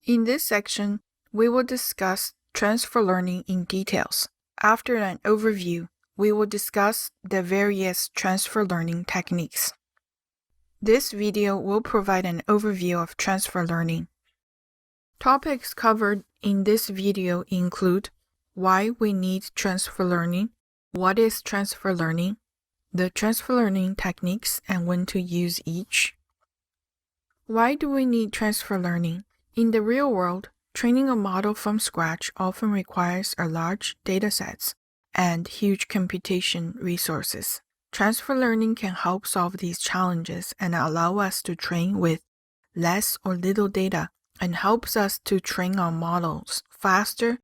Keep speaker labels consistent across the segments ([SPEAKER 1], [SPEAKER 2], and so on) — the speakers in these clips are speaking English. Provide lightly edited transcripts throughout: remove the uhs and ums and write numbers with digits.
[SPEAKER 1] In this section, we will discuss transfer learning in details. After an overview, we will discuss the various transfer learning techniques. This video will provide an overview of transfer learning. Topics covered in this video include why we need transfer learning, what is transfer learning, the transfer learning techniques and when to use each. Why do we need transfer learning? In the real world, training a model from scratch often requires a large datasets and huge computation resources. Transfer learning can help solve these challenges and allow us to train with less or little data and helps us to train our models faster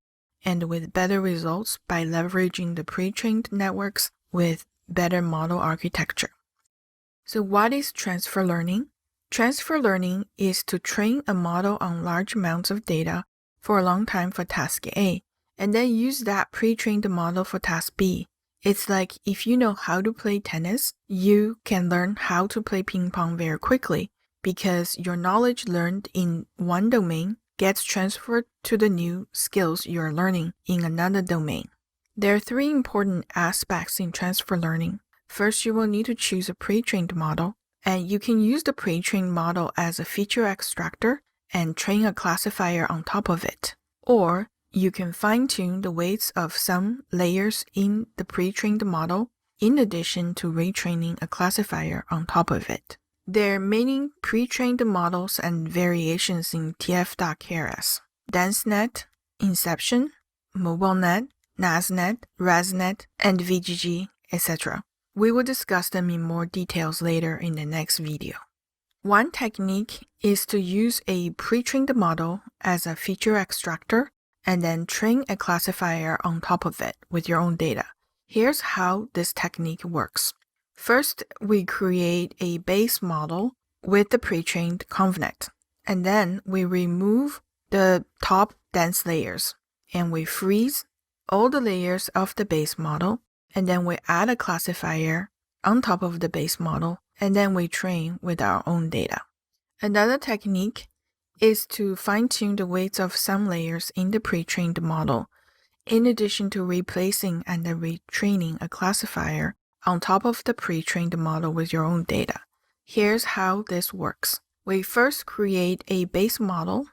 [SPEAKER 1] and with better results by leveraging the pre-trained networks with better model architecture. So what is transfer learning? Transfer learning is to train a model on large amounts of data for a long time for task A, and then use that pre-trained model for task B. It's like if you know how to play tennis, you can learn how to play ping pong very quickly because your knowledge learned in one domain gets transferred to the new skills you're learning in another domain. There are three important aspects in transfer learning. First, you will need to choose a pre-trained model, and you can use the pre-trained model as a feature extractor and train a classifier on top of it. Or you can fine-tune the weights of some layers in the pre-trained model in addition to retraining a classifier on top of it. There are many pre-trained models and variations in TF.KRS: DenseNet, Inception, MobileNet, NASNet, ResNet, and VGG, etc. We will discuss them in more details later in the next video. One technique is to use a pre-trained model as a feature extractor and then train a classifier on top of it with your own data. Here's how this technique works. First, we create a base model with the pre-trained ConvNet, and then we remove the top dense layers, and we freeze all the layers of the base model, and then we add a classifier on top of the base model, and then we train with our own data. Another technique is to fine-tune the weights of some layers in the pre-trained model, in addition to replacing and then retraining a classifier on top of the pre-trained model with your own data. Here's how this works. We first create a base model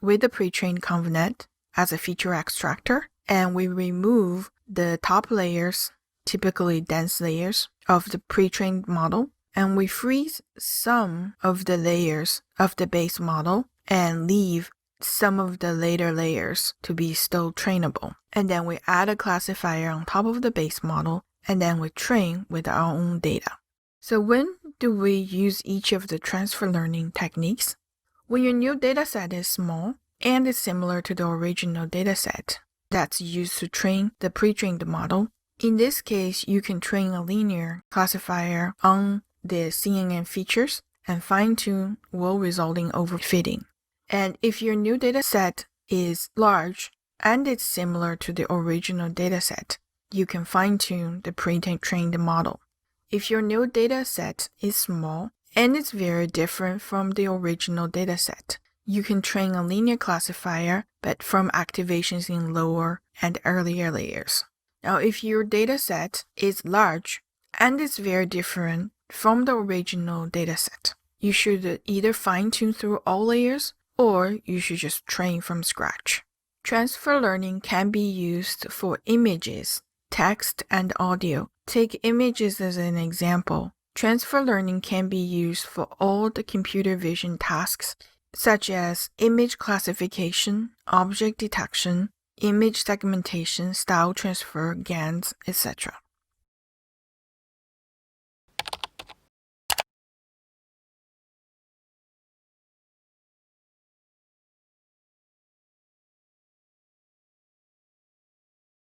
[SPEAKER 1] with the pre-trained ConvNet as a feature extractor, and we remove the top layers, typically dense layers, of the pre-trained model, and we freeze some of the layers of the base model and leave some of the later layers to be still trainable. And then we add a classifier on top of the base model, and then we train with our own data. So when do we use each of the transfer learning techniques? When your new dataset is small and is similar to the original dataset that's used to train the pre-trained model. In this case, you can train a linear classifier on the CNN features and fine-tune while resulting overfitting. And if your new dataset is large and it's similar to the original dataset, you can fine-tune the pre-trained model. If your new dataset is small and it's very different from the original dataset, you can train a linear classifier, but from activations in lower and earlier layers. Now, if your dataset is large and it's very different from the original dataset, you should either fine-tune through all layers or you should just train from scratch. Transfer learning can be used for images, text, and audio. Take images as an example. Transfer learning can be used for all the computer vision tasks, such as image classification, object detection, image segmentation, style transfer, GANs, etc.